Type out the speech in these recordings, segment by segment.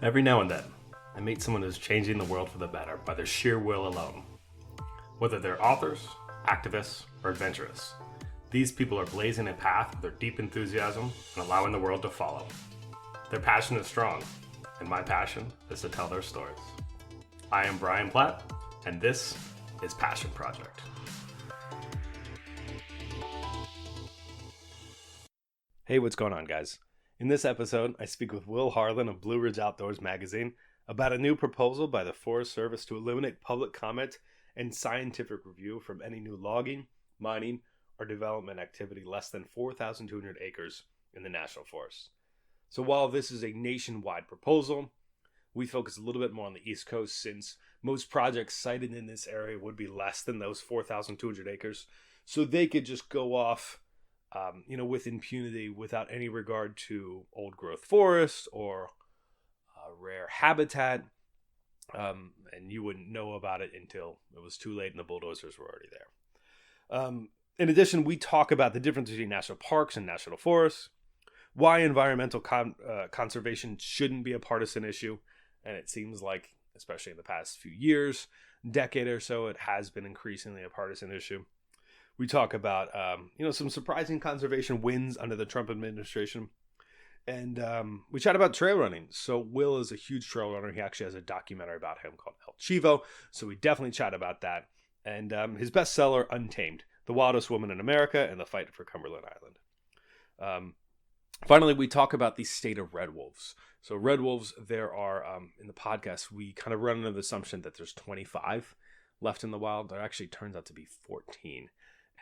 Every now and then, I meet someone who's changing the world for the better by their sheer will alone. Whether they're authors, activists, or adventurers, these people are blazing a path with their deep enthusiasm and allowing the world to follow. Their passion is strong, and my passion is to tell their stories. I am Brian Platt, and this is Passion Project. Hey, what's going on, guys? In this episode, I speak with Will Harlan of Blue Ridge Outdoors magazine about a new proposal by the Forest Service to eliminate public comment and scientific review from any new logging, mining, or development activity less than 4,200 acres in the National Forest. So while this is a nationwide proposal, we focus a little bit more on the East Coast since most projects cited in this area would be less than those 4,200 acres. So they could just go off with impunity without any regard to old growth forest or rare habitat. And you wouldn't know about it until it was too late and the bulldozers were already there. In addition, we talk about the difference between national parks and national forests, why environmental conservation shouldn't be a partisan issue. And it seems like, especially in the past few years, decade or so, it has been increasingly a partisan issue. We talk about, some surprising conservation wins under the Trump administration. And we chat about trail running. So Will is a huge trail runner. He actually has a documentary about him called El Chivo. So we definitely chat about that. And his bestseller, Untamed, The Wildest Woman in America and the Fight for Cumberland Island. Finally, we talk about the state of red wolves. So red wolves, there are, in the podcast, we kind of run under the assumption that there's 25 left in the wild. There actually turns out to be 14.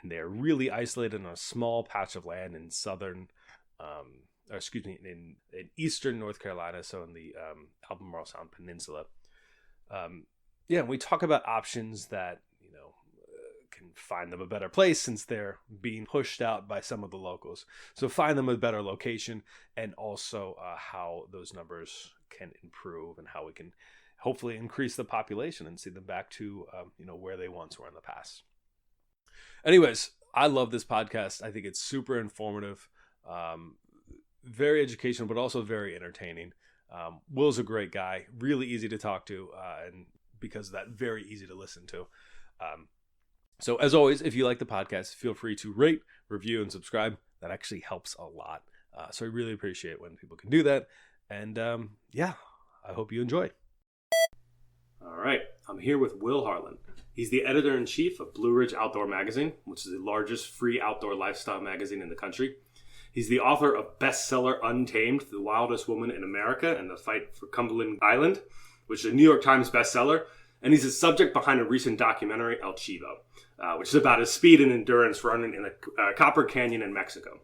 And they're really isolated on a small patch of land in in eastern North Carolina, so in the Albemarle Sound Peninsula. We talk about options that, can find them a better place since they're being pushed out by some of the locals. So find them a better location, and also how those numbers can improve and how we can hopefully increase the population and see them back to, where they once were in the past. Anyways, I love this podcast. I think it's super informative, very educational, but also very entertaining. Will's a great guy, really easy to talk to, and because of that, very easy to listen to. So as always, if you like the podcast, feel free to rate, review, and subscribe. That actually helps a lot. So I really appreciate when people can do that. And I hope you enjoy. All right, I'm here with Will Harlan. He's the editor-in-chief of Blue Ridge Outdoor magazine, which is the largest free outdoor lifestyle magazine in the country. He's the author of bestseller Untamed, The Wildest Woman in America and the Fight for Cumberland Island, which is a New York Times bestseller. And he's the subject behind a recent documentary, El Chivo, which is about his speed and endurance running in the Copper Canyon in Mexico.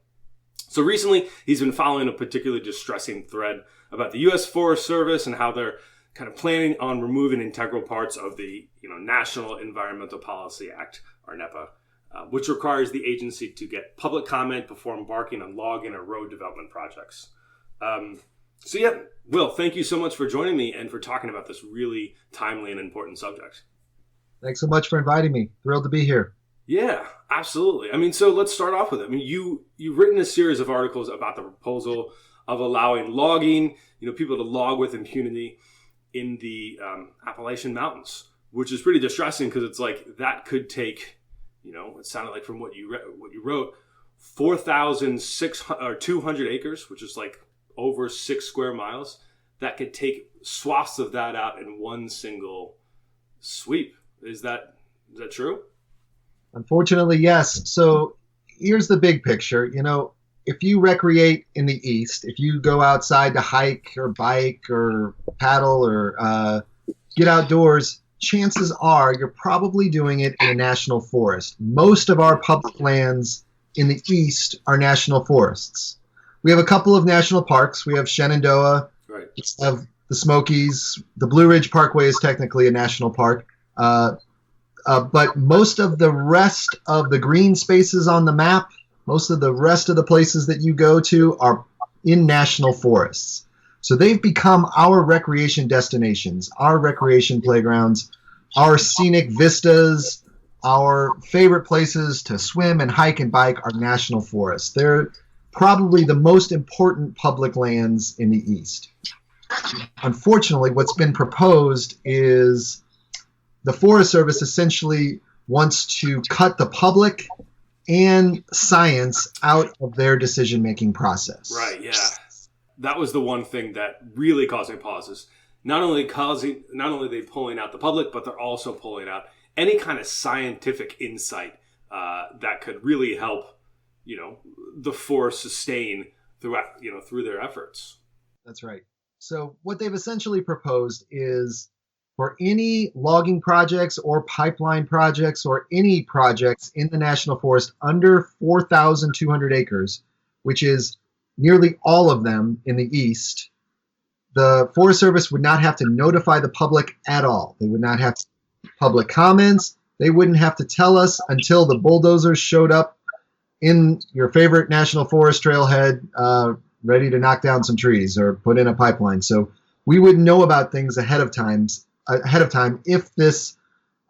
So recently, he's been following a particularly distressing thread about the U.S. Forest Service and how they're kind of planning on removing integral parts of the National Environmental Policy Act, or NEPA, which requires the agency to get public comment before embarking on logging or road development projects. Will, thank you so much for joining me and for talking about this really timely and important subject. Thanks so much for inviting me. Thrilled to be here. Yeah, absolutely. So let's start off with it. You've written a series of articles about the proposal of allowing logging, people to log with impunity in the Appalachian Mountains, which is pretty distressing because it's like that could take, it sounded like from what you wrote, 4,200 acres, which is like over 6 square miles. That could take swaths of that out in one single sweep. Is that true? Unfortunately, yes. So here's the big picture. If you recreate in the East, if you go outside to hike or bike or paddle or get outdoors, chances are you're probably doing it in a national forest. Most of our public lands in the East are national forests. We have a couple of national parks. We have Shenandoah. Right. We have the Smokies. The Blue Ridge Parkway is technically a national park. But most of the rest of the green spaces on the map, most of the rest of the places that you go to are in national forests. So they've become our recreation destinations, our recreation playgrounds, our scenic vistas, our favorite places to swim and hike and bike are national forests. They're probably the most important public lands in the East. Unfortunately, what's been proposed is the Forest Service essentially wants to cut the public and science out of their decision-making process. Right, yeah. That was the one thing that really caused me pauses. Not only are they pulling out the public, but they're also pulling out any kind of scientific insight that could really help, the forest sustain through their efforts. That's right. So what they've essentially proposed is for any logging projects or pipeline projects or any projects in the national forest under 4,200 acres, which is nearly all of them in the east, the Forest Service would not have to notify the public at all. They would not have public comments. They wouldn't have to tell us until the bulldozers showed up in your favorite national forest trailhead, ready to knock down some trees or put in a pipeline. So we would know about things ahead of time if this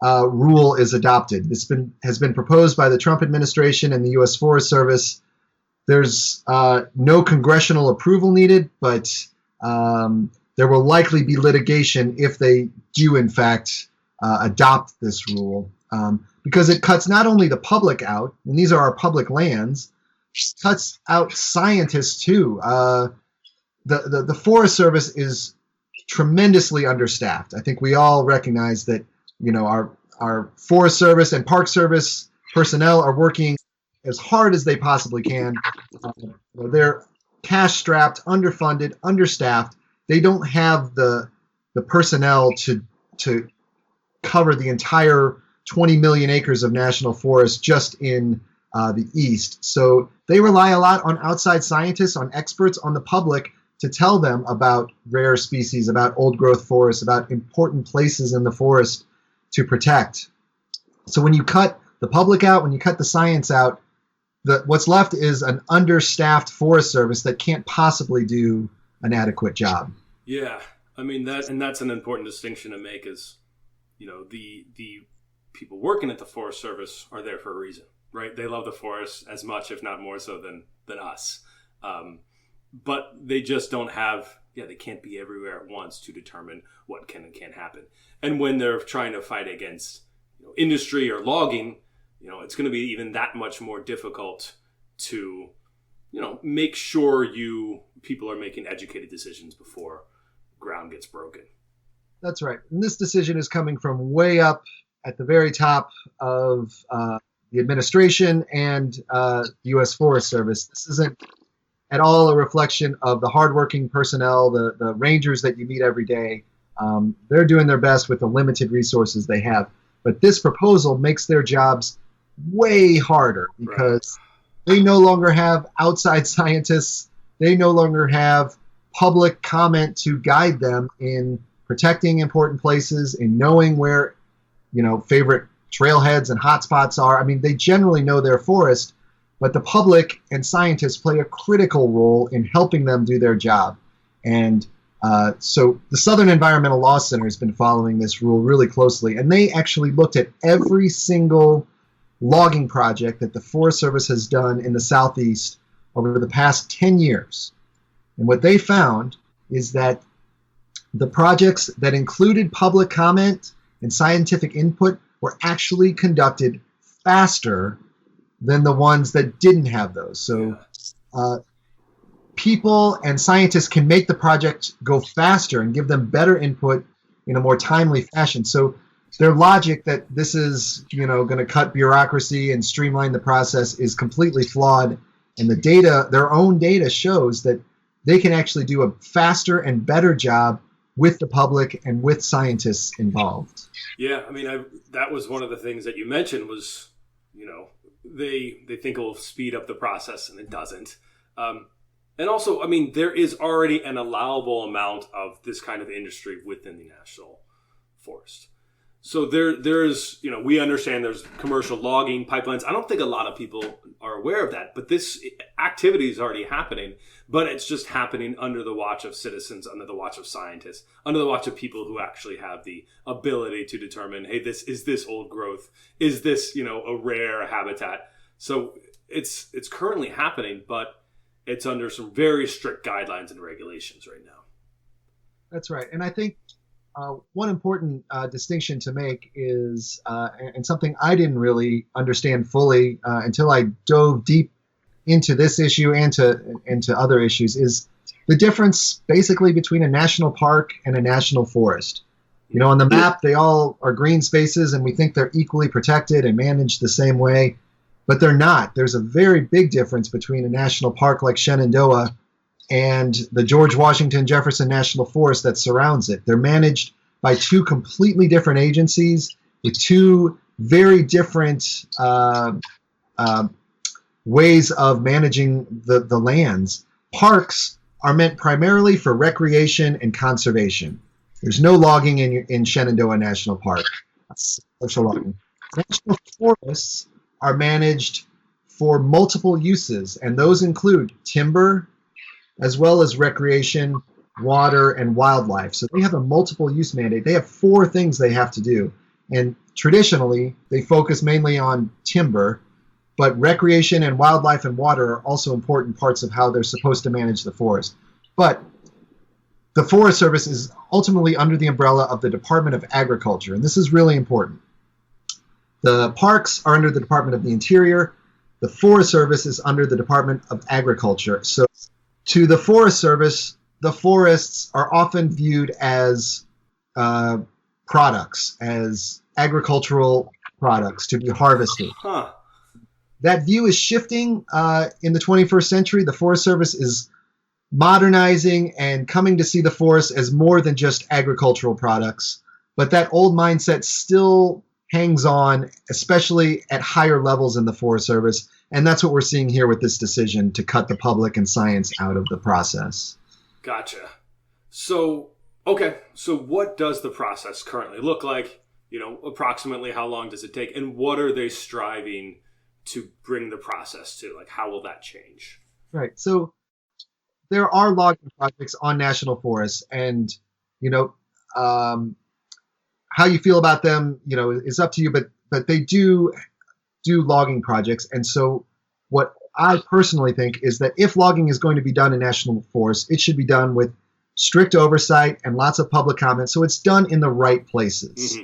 rule is adopted. This has been proposed by the Trump administration and the U.S. Forest Service. There's no congressional approval needed, but there will likely be litigation if they do, in fact, adopt this rule, because it cuts not only the public out, and these are our public lands, it cuts out scientists too. The Forest Service is tremendously understaffed. I think we all recognize that, our Forest Service and Park Service personnel are working as hard as they possibly can. They're cash-strapped, underfunded, understaffed. They don't have the personnel to cover the entire 20 million acres of national forest just in the east. So they rely a lot on outside scientists, on experts, on the public to tell them about rare species, about old-growth forests, about important places in the forest to protect. So when you cut the public out, when you cut the science out, what's left is an understaffed Forest Service that can't possibly do an adequate job. Yeah, I mean that's an important distinction to make. Is the people working at the Forest Service are there for a reason, right? They love the forest as much, if not more so, than us. But they just don't have. They can't be everywhere at once to determine what can and can't happen. And when they're trying to fight against industry or logging, it's going to be even that much more difficult to, make sure people are making educated decisions before ground gets broken. That's right. And this decision is coming from way up at the very top of the administration and the U.S. Forest Service. This isn't at all a reflection of the hardworking personnel, the rangers that you meet every day. They're doing their best with the limited resources they have. But this proposal makes their jobs way harder because they no longer have outside scientists. They no longer have public comment to guide them in protecting important places, in knowing where, favorite trailheads and hotspots are. I mean, they generally know their forest, but the public and scientists play a critical role in helping them do their job. And so the Southern Environmental Law Center has been following this rule really closely, and they actually looked at every single logging project that the Forest Service has done in the Southeast over the past 10 years. And what they found is that the projects that included public comment and scientific input were actually conducted faster than the ones that didn't have those. So people and scientists can make the project go faster and give them better input in a more timely fashion. So their logic that this is, going to cut bureaucracy and streamline the process is completely flawed. And the data, their own data, shows that they can actually do a faster and better job with the public and with scientists involved. Yeah, I mean, that was one of the things that you mentioned was, they think it will speed up the process, and it doesn't. And also, I mean, there is already an allowable amount of this kind of industry within the national forest. So there's, we understand there's commercial logging pipelines. I don't think a lot of people are aware of that, but this activity is already happening, but it's just happening under the watch of citizens, under the watch of scientists, under the watch of people who actually have the ability to determine, hey, is this old growth? Is this, a rare habitat? So it's currently happening, but it's under some very strict guidelines and regulations right now. That's right. And I think one important distinction to make is, and something I didn't really understand fully until I dove deep into this issue and to other issues, is the difference basically between a national park and a national forest. You know, on the map, they all are green spaces, and we think they're equally protected and managed the same way, but they're not. There's a very big difference between a national park like Shenandoah and the George Washington Jefferson National Forest that surrounds it. They're managed by two completely different agencies with two very different ways of managing the lands. Parks are meant primarily for recreation and conservation. There's no logging in Shenandoah National Park. Social logging. National forests are managed for multiple uses, and those include timber, as well as recreation, water, and wildlife. So they have a multiple use mandate. They have four things they have to do. And traditionally, they focus mainly on timber, but recreation and wildlife and water are also important parts of how they're supposed to manage the forest. But the Forest Service is ultimately under the umbrella of the Department of Agriculture, and this is really important. The parks are under the Department of the Interior. The Forest Service is under the Department of Agriculture. So to the Forest Service, the forests are often viewed as products, as agricultural products to be harvested. Huh. That view is shifting in the 21st century. The Forest Service is modernizing and coming to see the forest as more than just agricultural products. But that old mindset still hangs on, especially at higher levels in the Forest Service. And that's what we're seeing here with this decision to cut the public and science out of the process. Gotcha. So, okay. So what does the process currently look like? You know, approximately how long does it take? And what are they striving to bring the process to? Like, how will that change? Right. So there are logging projects on national forests, and, you know, how you feel about them, you know, is up to you, but they do logging projects. And so what I personally think is that if logging is going to be done in national forests, it should be done with strict oversight and lots of public comment, so it's done in the right places.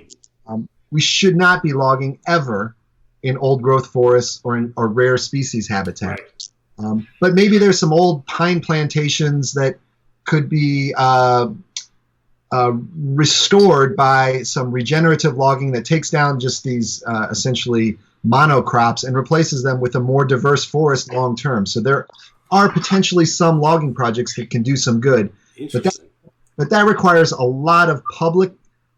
Mm-hmm. We should not be logging ever in old growth forests or rare species habitat. Right. But maybe there's some old pine plantations that could be restored by some regenerative logging that takes down just these essentially monocrops and replaces them with a more diverse forest long term. So there are potentially some logging projects that can do some good. But that requires a lot of public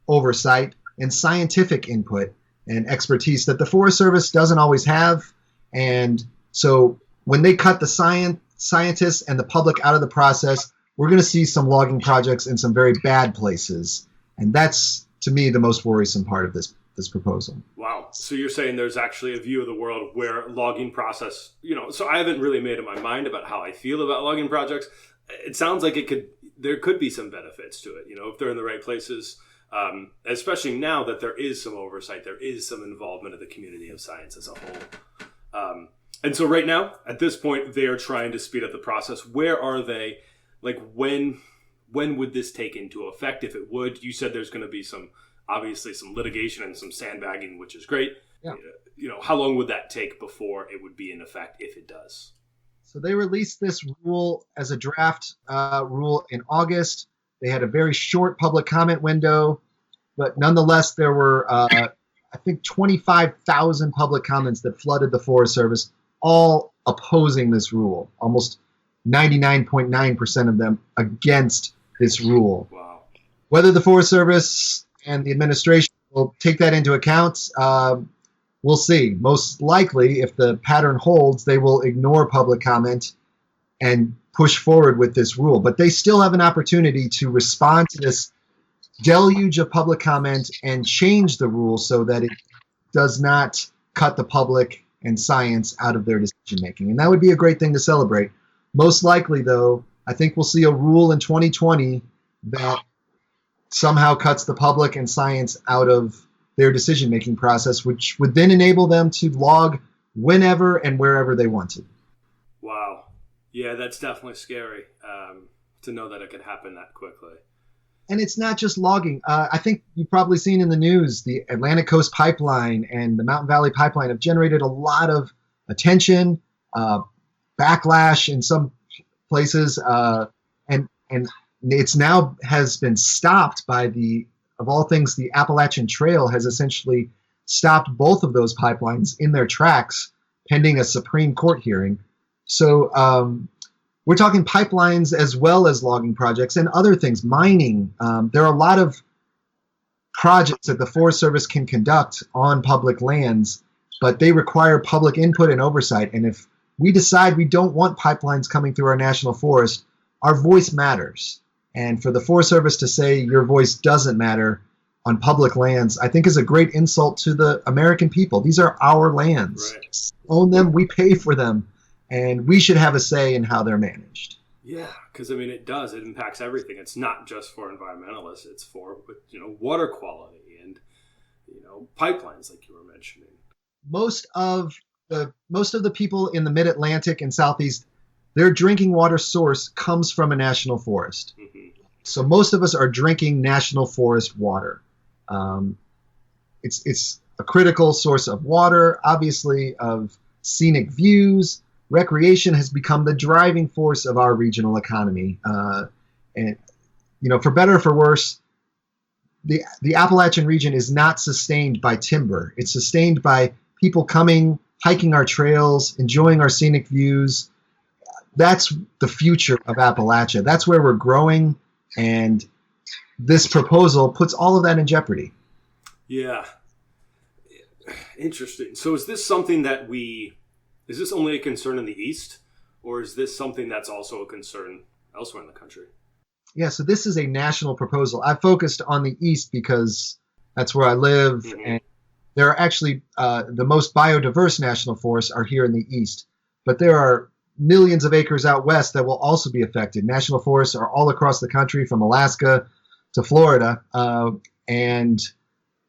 oversight and scientific input and expertise that the Forest Service doesn't always have. And so when they cut the scientists and the public out of the process, we're going to see some logging projects in some very bad places. And that's, to me, the most worrisome part of this proposal. Wow. So you're saying there's actually a view of the world where logging process, you know, so I haven't really made up my mind about how I feel about logging projects. It sounds like there could be some benefits to it, you know, if they're in the right places, especially now that there is some oversight, there is some involvement of the community of science as a whole. And so right now, at this point, they are trying to speed up the process. Where are they? Like, when would this take into effect, if it would? You said there's going to be obviously some litigation and some sandbagging, which is great. Yeah. You know, how long would that take before it would be in effect, if it does? So they released this rule as a draft rule in August. They had a very short public comment window, but nonetheless, there were, I think, 25,000 public comments that flooded the Forest Service, all opposing this rule. Almost 99.9% of them against this rule. Wow. Whether the Forest Service and the administration will take that into account, we'll see. Most likely, if the pattern holds, they will ignore public comment and push forward with this rule. But they still have an opportunity to respond to this deluge of public comment and change the rule so that it does not cut the public and science out of their decision making. And that would be a great thing to celebrate. Most likely, though, I think we'll see a rule in 2020 that somehow cuts the public and science out of their decision-making process, which would then enable them to log whenever and wherever they wanted. Wow. Yeah, that's definitely scary to know that it could happen that quickly. And it's not just logging. I think you've probably seen in the news the Atlantic Coast Pipeline and the Mountain Valley Pipeline have generated a lot of attention, backlash in some places, and it's now has been stopped by of all things, the Appalachian Trail has essentially stopped both of those pipelines in their tracks pending a Supreme Court hearing. So we're talking pipelines as well as logging projects and other things, mining. There are a lot of projects that the Forest Service can conduct on public lands, but they require public input and oversight. And if we decide we don't want pipelines coming through our national forest, our voice matters. And for the Forest Service to say your voice doesn't matter on public lands, I think is a great insult to the American people. These are our lands. Right. We own them, we pay for them, and we should have a say in how they're managed. Yeah, because I mean, it impacts everything. It's not just for environmentalists. It's for, water quality and, pipelines like you were mentioning. Most of the people in the Mid-Atlantic and Southeast, their drinking water source comes from a national forest. Mm-hmm. So most of us are drinking national forest water. It's a critical source of water, obviously, of scenic views. Recreation has become the driving force of our regional economy. And, for better or for worse, the Appalachian region is not sustained by timber. It's sustained by people coming, hiking our trails, enjoying our scenic views. That's the future of Appalachia. That's where we're growing. And this proposal puts all of that in jeopardy. Yeah. Interesting. So is this something that is this only a concern in the East, or is this something that's also a concern elsewhere in the country? Yeah, so this is a national proposal. I focused on the East because that's where I live. Mm-hmm. And there are actually the most biodiverse national forests are here in the East. But there are millions of acres out west that will also be affected. National forests are all across the country, from Alaska to Florida, and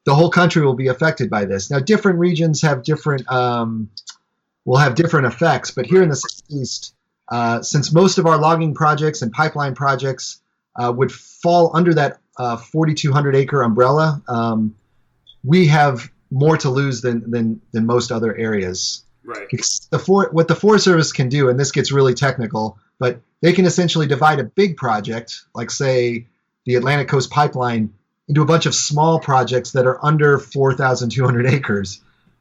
the whole country will be affected by this. Now, different regions have different will have different effects, but here in the Southeast, since most of our logging projects and pipeline projects would fall under that 4,200 acre umbrella, we have more to lose than most other areas. Right. What the Forest Service can do, and this gets really technical, but they can essentially divide a big project, like say the Atlantic Coast Pipeline, into a bunch of small projects that are under 4,200 acres,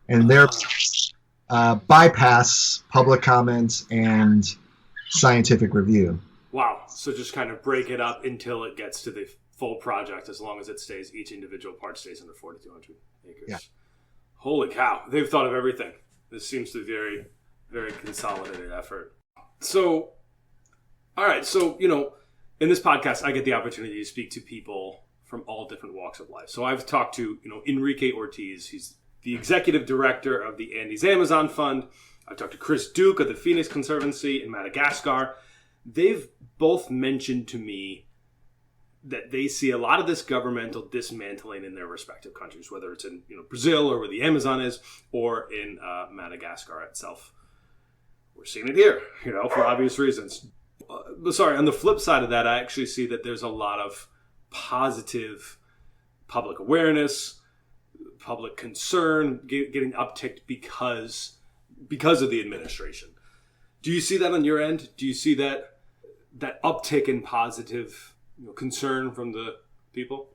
and they're bypass public comment and scientific review. Wow. So just kind of break it up until it gets to the full project, as long as each individual part stays under 4,200 acres. Yeah. Holy cow. They've thought of everything. This seems to be a very, very consolidated effort. So, all right. So, in this podcast, I get the opportunity to speak to people from all different walks of life. So I've talked to, Enrique Ortiz. He's the executive director of the Andes Amazon Fund. I've talked to Chris Duke of the Phoenix Conservancy in Madagascar. They've both mentioned to me that they see a lot of this governmental dismantling in their respective countries, whether it's in Brazil or where the Amazon is, or in Madagascar itself. We're seeing it here, for obvious reasons. On the flip side of that, I actually see that there's a lot of positive public awareness, public concern getting upticked because of the administration. Do you see that on your end? Do you see that uptick in positive concern from the people?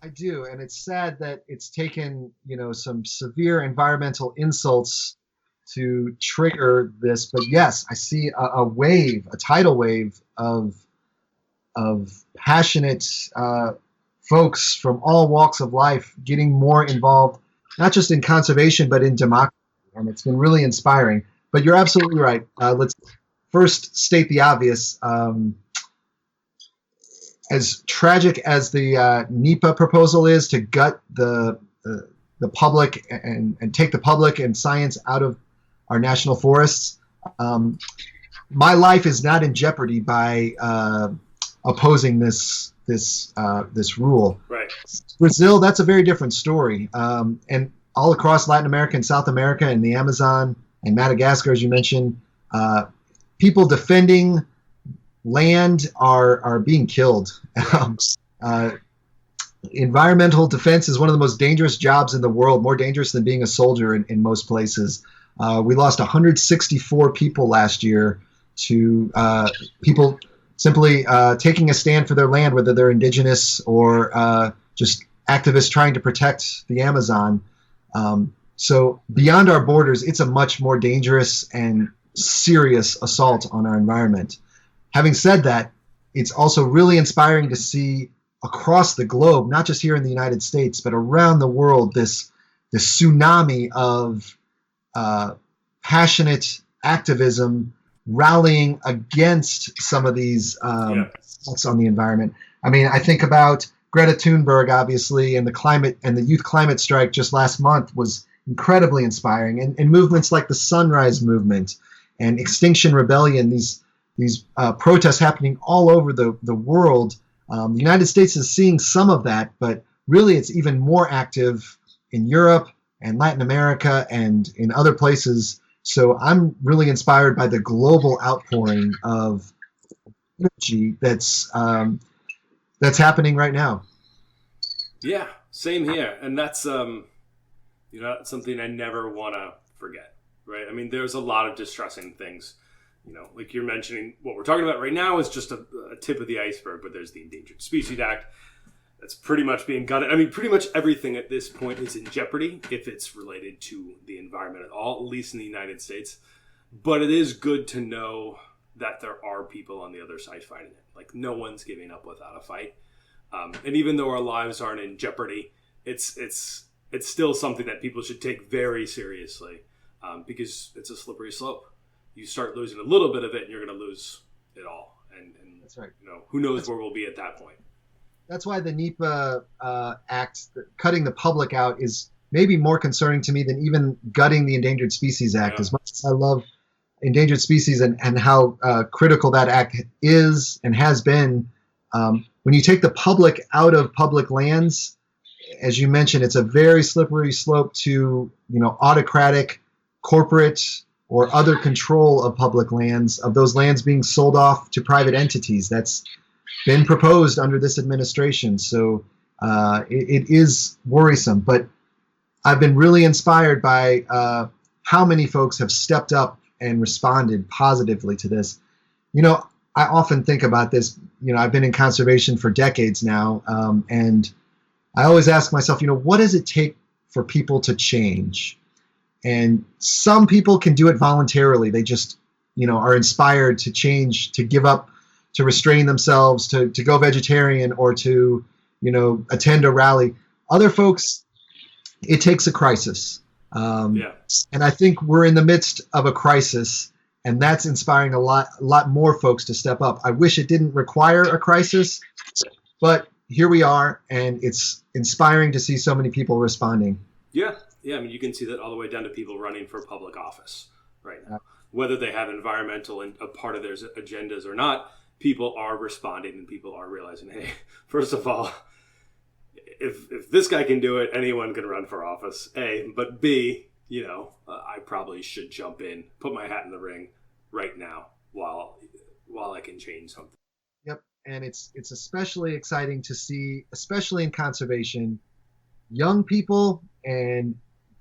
I do, and it's sad that it's taken some severe environmental insults to trigger this. But yes, I see a tidal wave of passionate folks from all walks of life getting more involved, not just in conservation but in democracy, and it's been really inspiring. But you're absolutely right. Let's first state the obvious. As tragic as the NEPA proposal is to gut the public and take the public and science out of our national forests, my life is not in jeopardy by opposing this rule. Right. Brazil, that's a very different story, and all across Latin America and South America and the Amazon and Madagascar, as you mentioned, people defending land are being killed. Environmental defense is one of the most dangerous jobs in the world, more dangerous than being a soldier in most places. We lost 164 people last year to people simply taking a stand for their land, whether they're indigenous or just activists trying to protect the Amazon. So beyond our borders, it's a much more dangerous and serious assault on our environment. Having said that, it's also really inspiring to see across the globe, not just here in the United States, but around the world, this tsunami of passionate activism rallying against some of these assaults on the environment. I mean, I think about Greta Thunberg, obviously, and the youth climate strike just last month was incredibly inspiring, and movements like the Sunrise Movement and Extinction Rebellion, these protests happening all over the world. The United States is seeing some of that, but really it's even more active in Europe and Latin America and in other places. So I'm really inspired by the global outpouring of energy that's happening right now. Yeah, same here. And that's something I never want to forget, right? I mean, there's a lot of distressing things. Like you're mentioning, what we're talking about right now is just a tip of the iceberg, but there's the Endangered Species Act that's pretty much being gutted. I mean, pretty much everything at this point is in jeopardy if it's related to the environment at all, at least in the United States. But it is good to know that there are people on the other side fighting it. Like, no one's giving up without a fight. And even though our lives aren't in jeopardy, it's still something that people should take very seriously because it's a slippery slope. You start losing a little bit of it and you're going to lose it all. And that's right. Who knows where we'll be at that point. That's why the NEPA Act, cutting the public out, is maybe more concerning to me than even gutting the Endangered Species Act. Yeah. As much as I love endangered species and how critical that act is and has been, when you take the public out of public lands, as you mentioned, it's a very slippery slope to autocratic, corporate, or other control of public lands, of those lands being sold off to private entities. That's been proposed under this administration. So it is worrisome. But I've been really inspired by how many folks have stepped up and responded positively to this. I often think about this. I've been in conservation for decades now, and I always ask myself, what does it take for people to change? And some people can do it voluntarily. They just, are inspired to change, to give up, to restrain themselves, to go vegetarian, or to, attend a rally. Other folks, it takes a crisis. And I think we're in the midst of a crisis, and that's inspiring a lot more folks to step up. I wish it didn't require a crisis, but here we are, and it's inspiring to see so many people responding. Yeah, I mean, you can see that all the way down to people running for public office right now. Whether they have environmental and a part of their agendas or not, people are responding and people are realizing, hey, first of all, if this guy can do it, anyone can run for office, A. But B, I probably should jump in, put my hat in the ring right now while I can change something. Yep, and it's especially exciting to see, especially in conservation, young people and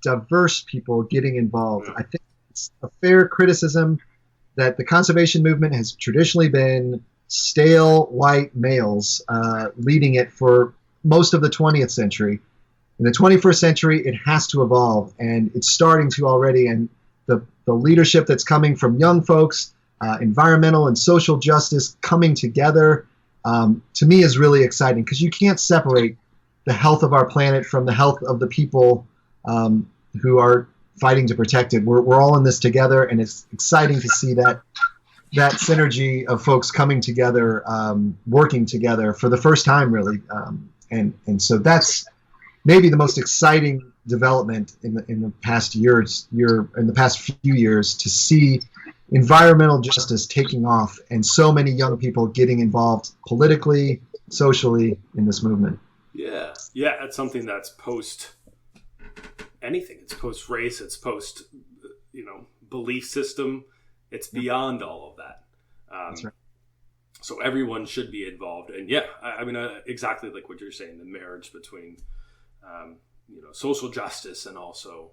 diverse people getting involved. I think it's a fair criticism that the conservation movement has traditionally been stale white males leading it for most of the 20th century. In the 21st century, it has to evolve, and it's starting to already. And the leadership that's coming from young folks, environmental and social justice coming together, to me is really exciting, because you can't separate the health of our planet from the health of the people who are fighting to protect it. We're all in this together, and it's exciting to see that synergy of folks coming together, working together for the first time, really. And so that's maybe the most exciting development in the past few years, to see environmental justice taking off and so many young people getting involved politically, socially in this movement. Yeah, it's something that's post anything. It's post race. It's post, belief system. It's beyond all of that. That's right. So everyone should be involved. And yeah, I mean, exactly like what you're saying, the marriage between, social justice and also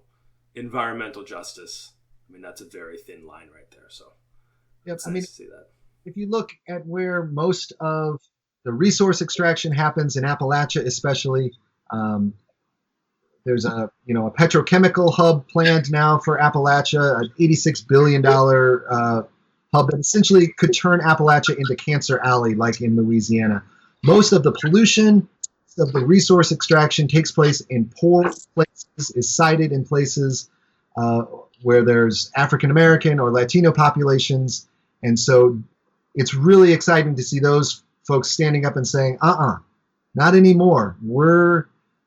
environmental justice. I mean, that's a very thin line right there. So yep. It's nice to see that. If you look at where most of the resource extraction happens in Appalachia, especially, there's a petrochemical hub planned now for Appalachia, an $86 billion hub that essentially could turn Appalachia into Cancer Alley, like in Louisiana. Most of the pollution of the resource extraction takes place in poor places, is sited in places where there's African American or Latino populations. And so it's really exciting to see those folks standing up and saying, not anymore. We're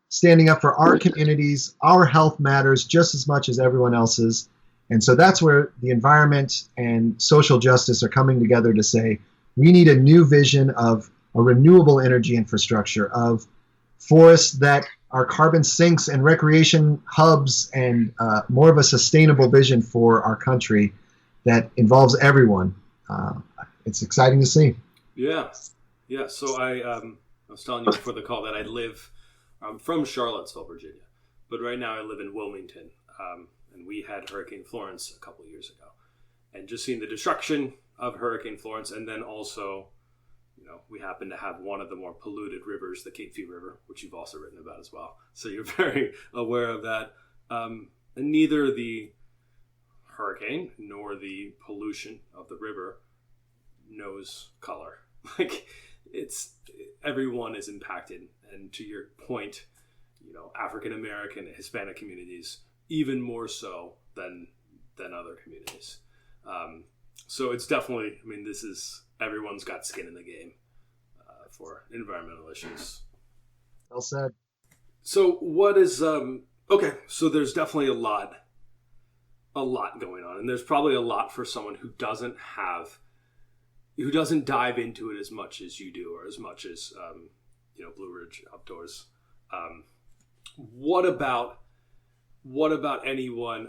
standing up for our communities. Our health matters just as much as everyone else's. And so that's where the environment and social justice are coming together to say, we need a new vision of a renewable energy infrastructure, of forests that are carbon sinks and recreation hubs, and more of a sustainable vision for our country that involves everyone. It's exciting to see. Yeah. So I was telling you before the call that I'm from Charlottesville, Virginia, but right now I live in Wilmington. And we had Hurricane Florence a couple of years ago, and just seeing the destruction of Hurricane Florence, and then also, we happen to have one of the more polluted rivers, the Cape Fear River, which you've also written about as well. So you're very aware of that. And neither the hurricane nor the pollution of the river knows color. Like, everyone is impacted, and to your point, African American and Hispanic communities even more so than other communities. So it's definitely, this is, everyone's got skin in the game for environmental issues. Well said. So what is, okay, so there's definitely a lot going on, and there's probably a lot for someone who doesn't dive into it as much as you do, or as much as, Blue Ridge Outdoors. What about anyone,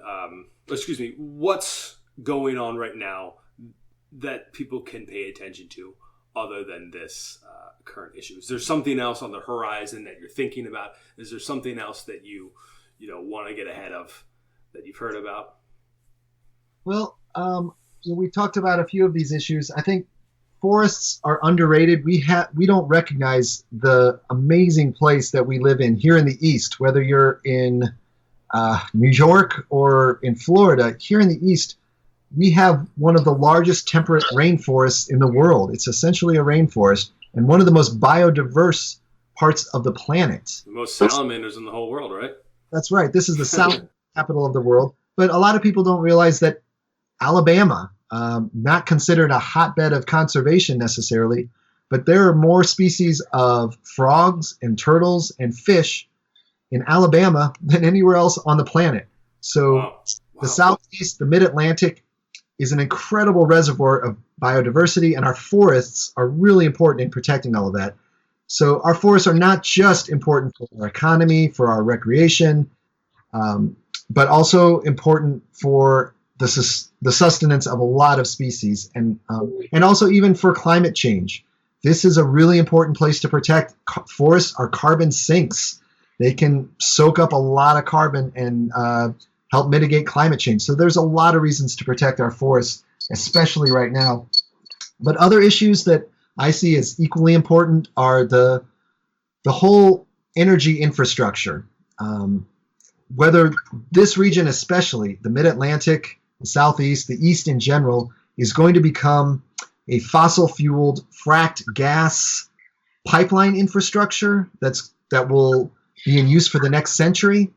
what's going on right now that people can pay attention to other than this current issue? Is there something else on the horizon that you're thinking about? Is there something else that you want to get ahead of that you've heard about? Well, we talked about a few of these issues. I think forests are underrated. We don't recognize the amazing place that we live in here in the East, whether you're in New York or in Florida. Here in the East, we have one of the largest temperate rainforests in the world. It's essentially a rainforest, and one of the most biodiverse parts of the planet. The most salamanders in the whole world, right? That's right. This is the salmon capital of the world. But a lot of people don't realize that Alabama, not considered a hotbed of conservation necessarily, but there are more species of frogs and turtles and fish in Alabama than anywhere else on the planet. So wow. The Southeast, the Mid-Atlantic, is an incredible reservoir of biodiversity, and our forests are really important in protecting all of that. So our forests are not just important for our economy, for our recreation, but also important for the sustenance of a lot of species, and also even for climate change. This is a really important place to protect. Forests are carbon sinks. They can soak up a lot of carbon and help mitigate climate change. So there's a lot of reasons to protect our forests, especially right now. But other issues that I see as equally important are the whole energy infrastructure. Whether this region, especially the Mid-Atlantic, the Southeast, the East in general, is going to become a fossil-fueled fracked gas pipeline infrastructure that will be in use for the next century,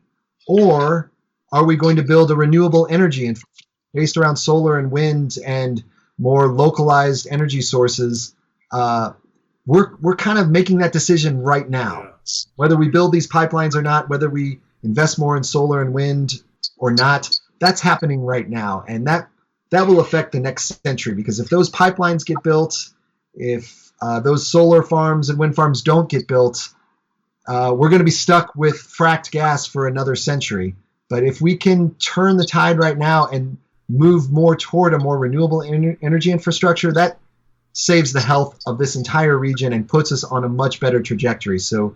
or are we going to build a renewable energy infrastructure based around solar and wind and more localized energy sources? We're kind of making that decision right now. Whether we build these pipelines or not, whether we invest more in solar and wind or not, that's happening right now, and that will affect the next century, because if those pipelines get built, if those solar farms and wind farms don't get built, we're going to be stuck with fracked gas for another century. But if we can turn the tide right now and move more toward a more renewable energy infrastructure, that saves the health of this entire region and puts us on a much better trajectory. So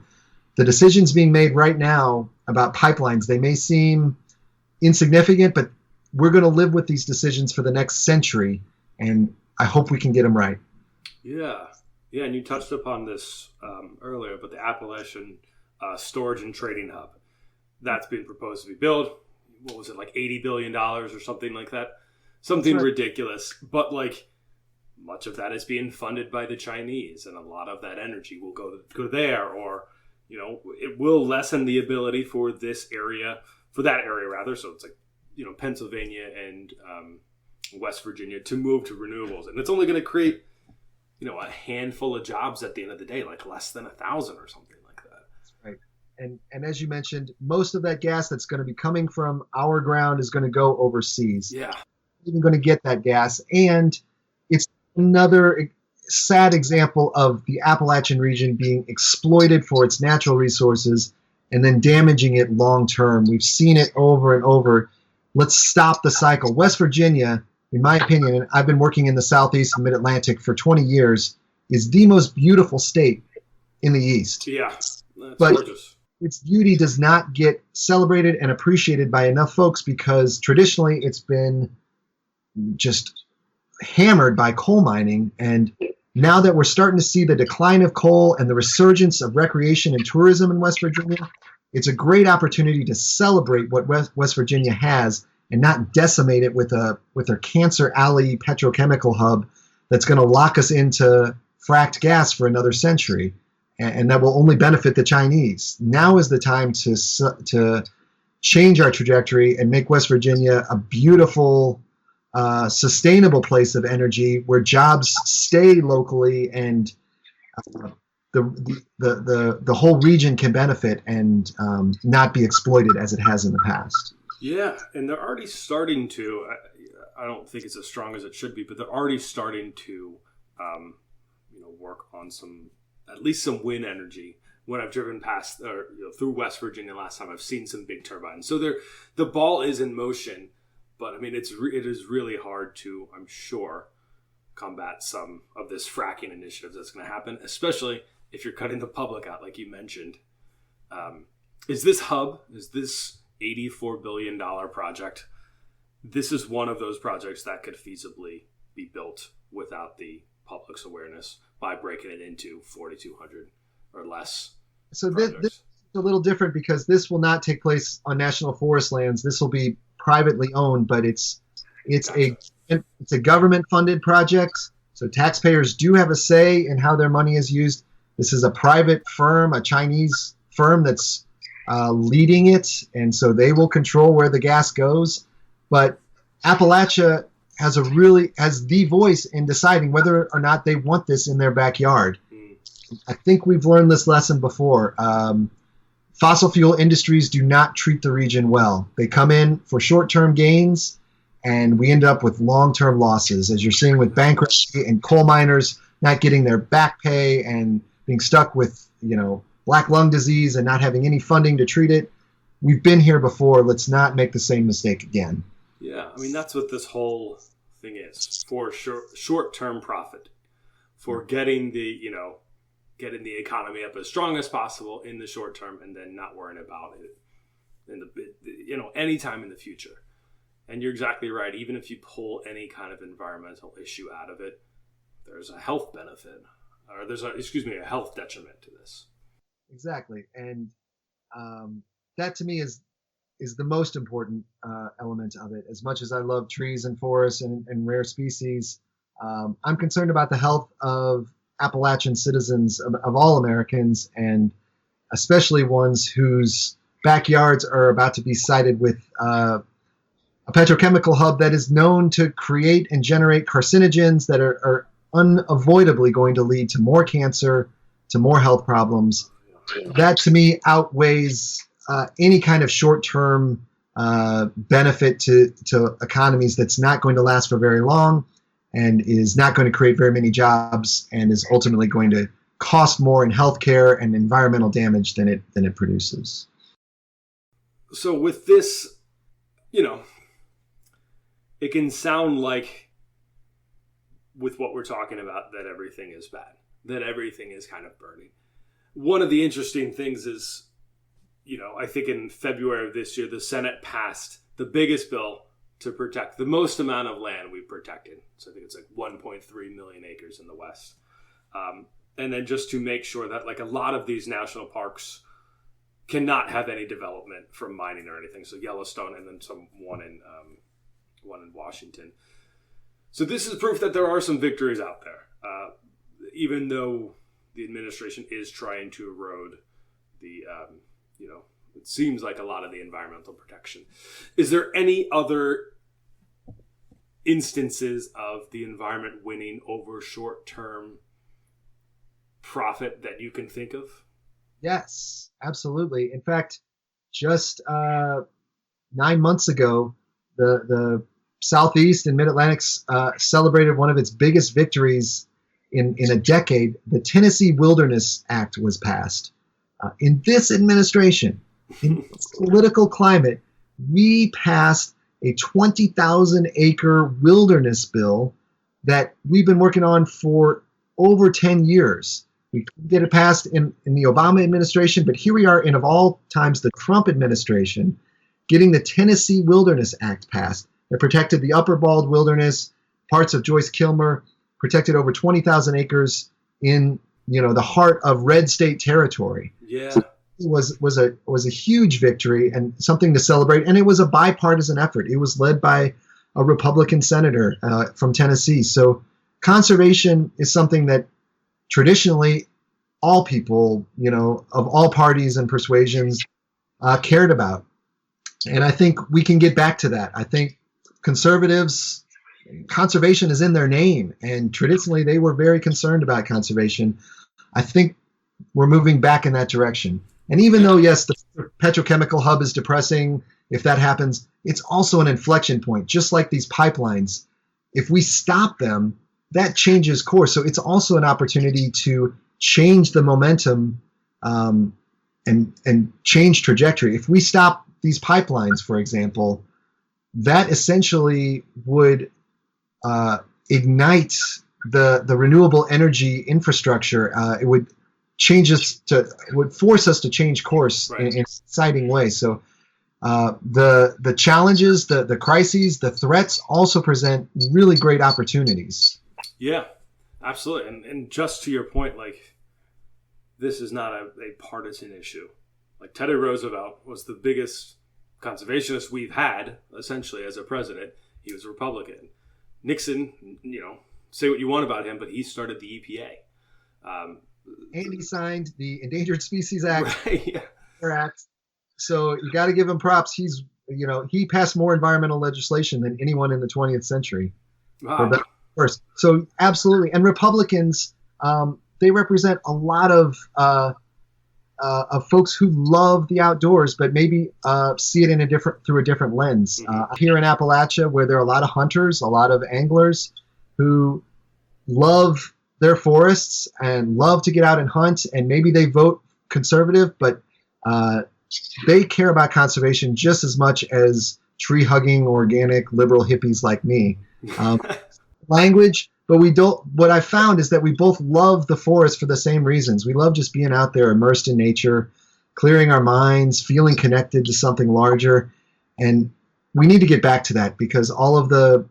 the decisions being made right now about pipelines, they may seem insignificant, but we're going to live with these decisions for the next century, and I hope we can get them right. Yeah, and you touched upon this earlier, but the Appalachian Storage and Trading Hub, that's been proposed to be built. What was it, like $80 billion or something like that? Something ridiculous, but like much of that is being funded by the Chinese, and a lot of that energy will go there, or it will lessen the ability for that area rather. So it's like Pennsylvania and West Virginia to move to renewables, and it's only going to create a handful of jobs at the end of the day, like less than 1,000 or something like that. That's right. And as you mentioned, most of that gas that's going to be coming from our ground is going to go overseas. Yeah. We're even going to get that gas. And it's another sad example of the Appalachian region being exploited for its natural resources and then damaging it long term. We've seen it over and over. Let's stop the cycle. West Virginia, in my opinion, and I've been working in the Southeast and Mid-Atlantic for 20 years, is the most beautiful state in the East. Yeah, that's gorgeous. Its beauty does not get celebrated and appreciated by enough folks because traditionally it's been just hammered by coal mining. And now that we're starting to see the decline of coal and the resurgence of recreation and tourism in West Virginia, it's a great opportunity to celebrate what West Virginia has and not decimate it with a Cancer Alley petrochemical hub that's going to lock us into fracked gas for another century, and that will only benefit the Chinese. Now is the time to change our trajectory and make West Virginia a beautiful, sustainable place of energy where jobs stay locally and the whole region can benefit and not be exploited as it has in the past. Yeah, and they're already starting to, I don't think it's as strong as it should be, but they're already starting to, work on at least some wind energy. When I've driven past, through West Virginia last time, I've seen some big turbines. So the ball is in motion, but I mean, it is really hard to, I'm sure, combat some of this fracking initiative that's going to happen, especially if you're cutting the public out, like you mentioned. Is this $84 billion project, this is one of those projects that could feasibly be built without the public's awareness by breaking it into 4,200 or less. So this is a little different because this will not take place on national forest lands. This will be privately owned, but it's a government funded project. So taxpayers do have a say in how their money is used. This is a private firm, a Chinese firm that's leading it, and so they will control where the gas goes. But Appalachia has the voice in deciding whether or not they want this in their backyard. I think we've learned this lesson before. Fossil fuel industries do not treat the region well. They come in for short-term gains, and we end up with long-term losses, as you're seeing with bankruptcy and coal miners not getting their back pay and being stuck with, black lung disease and not having any funding to treat it. We've been here before. Let's not make the same mistake again. Yeah, I mean, that's what this whole thing is, for short-term profit, for getting the economy up as strong as possible in the short term and then not worrying about it any time in the future. And you're exactly right. Even if you pull any kind of environmental issue out of it, there's a health benefit, or a health detriment to this. Exactly. And that to me is the most important element of it. As much as I love trees and forests and rare species, I'm concerned about the health of Appalachian citizens, of all Americans, and especially ones whose backyards are about to be sited with a petrochemical hub that is known to create and generate carcinogens that are unavoidably going to lead to more cancer, to more health problems. That to me outweighs any kind of short-term benefit to economies that's not going to last for very long and is not going to create very many jobs and is ultimately going to cost more in healthcare and environmental damage than it produces. So with this, it can sound like with what we're talking about, that everything is bad, that everything is kind of burning. One of the interesting things is, I think in February of this year, the Senate passed the biggest bill to protect the most amount of land we've protected. So I think it's like 1.3 million acres in the West. And then just to make sure that like a lot of these national parks cannot have any development from mining or anything. So Yellowstone, and then one in Washington. So this is proof that there are some victories out there, even though the administration is trying to erode the, it seems like a lot of the environmental protection. Is there any other instances of the environment winning over short-term profit that you can think of? Yes, absolutely. In fact, just 9 months ago, the Southeast and Mid-Atlantic celebrated one of its biggest victories in a decade. The Tennessee Wilderness Act was passed. In this administration, in this political climate, we passed a 20,000 acre wilderness bill that we've been working on for over 10 years. We did it passed in the Obama administration, but here we are in, of all times, the Trump administration, getting the Tennessee Wilderness Act passed that protected the Upper Bald Wilderness, parts of Joyce-Kilmer, protected over 20,000 acres in the heart of red state territory. Yeah. So it was a huge victory and something to celebrate. And it was a bipartisan effort. It was led by a Republican senator from Tennessee. So conservation is something that traditionally all people, of all parties and persuasions, cared about. And I think we can get back to that. I think conservatives, conservation is in their name, and traditionally they were very concerned about conservation. I think we're moving back in that direction. And even though, yes, the petrochemical hub is depressing, if that happens, it's also an inflection point, just like these pipelines. If we stop them, that changes course. So it's also an opportunity to change the momentum and change trajectory. If we stop these pipelines, for example, that essentially would ignite the renewable energy infrastructure. It would would force us to change course in an exciting way. So the challenges, the crises, the threats also present really great opportunities. Yeah, absolutely. And just to your point, like, this is not a partisan issue. Like, Teddy Roosevelt was the biggest conservationist we've had, essentially, as a president. He was a Republican. Nixon, say what you want about him, but he started the EPA. And he signed the Endangered Species Act. Right, yeah. Act. So you got to give him props. He passed more environmental legislation than anyone in the 20th century. Wow. First. So absolutely. And Republicans, they represent a lot of folks who love the outdoors, but maybe see it through a different lens. Mm-hmm. Here in Appalachia, where there are a lot of hunters, a lot of anglers who love their forests and love to get out and hunt, and maybe they vote conservative, but they care about conservation just as much as tree-hugging, organic, liberal hippies like me. Language, but we don't. What I found is that we both love the forest for the same reasons. We love just being out there, immersed in nature, clearing our minds, feeling connected to something larger, and we need to get back to that because all of the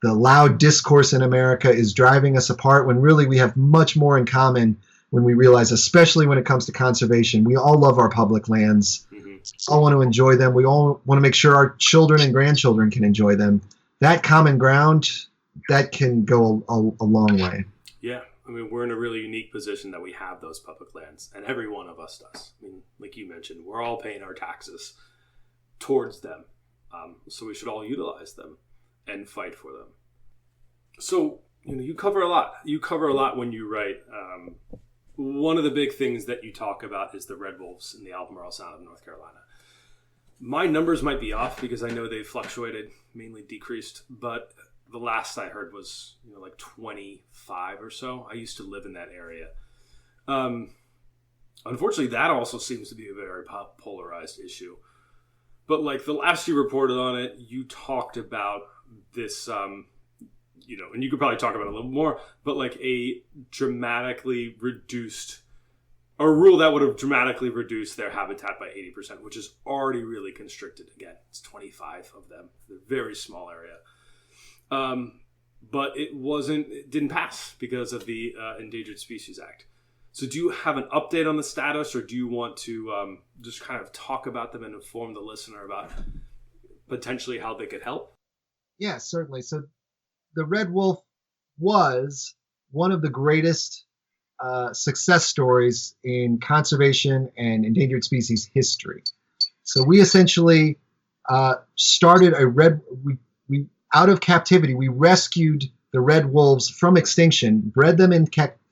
loud discourse in America is driving us apart when really we have much more in common when we realize, especially when it comes to conservation, we all love our public lands. Mm-hmm. We all want to enjoy them. We all want to make sure our children and grandchildren can enjoy them. That common ground, that can go a long way. Yeah. I mean, we're in a really unique position that we have those public lands, and every one of us does. I mean, like you mentioned, we're all paying our taxes towards them. So we should all utilize them and fight for them. So, you cover a lot. You cover a lot when you write. One of the big things that you talk about is the red wolves in the Albemarle Sound of North Carolina. My numbers might be off because I know they've fluctuated, mainly decreased, but the last I heard was, like 25 or so. I used to live in that area. Unfortunately, that also seems to be a very polarized issue. But like the last you reported on it, you talked about this, and you could probably talk about it a little more, but like a rule that would have dramatically reduced their habitat by 80%, which is already really constricted. Again, it's 25 of them. They're a very small area. But it didn't pass because of the Endangered Species Act. So do you have an update on the status, or do you want to just kind of talk about them and inform the listener about potentially how they could help? Yeah, certainly. So the red wolf was one of the greatest success stories in conservation and endangered species history. So we essentially started we out of captivity, we rescued the red wolves from extinction, bred them in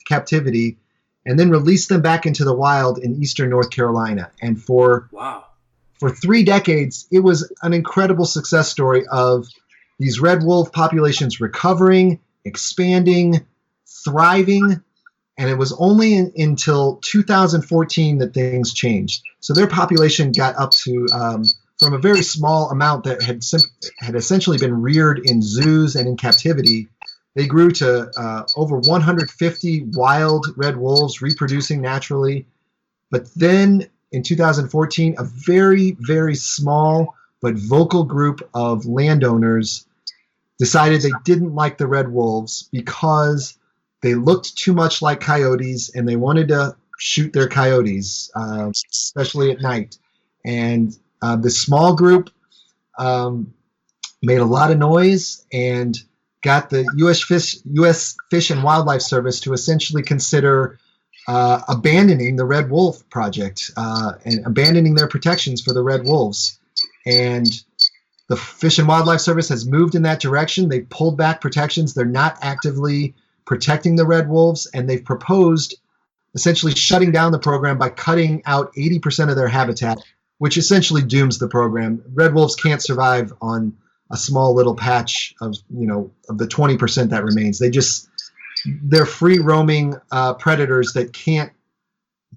captivity, and then released them back into the wild in eastern North Carolina. And for 3 decades, it was an incredible success story of these red wolf populations recovering, expanding, thriving. And it was only until 2014 that things changed. So their population got up to, from a very small amount that had essentially been reared in zoos and in captivity, they grew to over 150 wild red wolves reproducing naturally. But then in 2014, a very, very small but vocal group of landowners decided they didn't like the red wolves because they looked too much like coyotes, and they wanted to shoot their coyotes, especially at night. And this small group made a lot of noise and got the U.S. Fish and Wildlife Service to essentially consider abandoning the Red Wolf Project and abandoning their protections for the red wolves. And the Fish and Wildlife Service has moved in that direction. They pulled back protections. They're not actively protecting the red wolves, and they've proposed essentially shutting down the program by cutting out 80% of their habitat, which essentially dooms the program. Red wolves can't survive on a small little patch of the 20% that remains. They're free roaming predators that can't